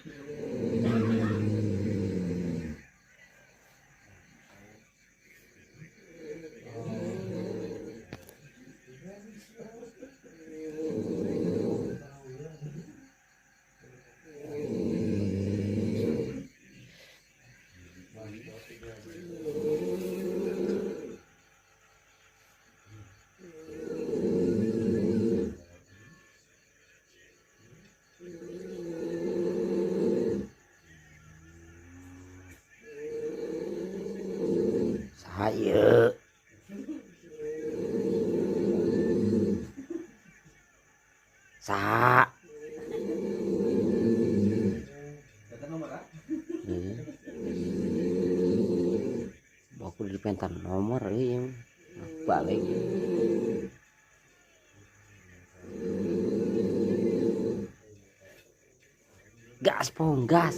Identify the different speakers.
Speaker 1: Saya sa aku di pentan nomor yang balik gas pong gas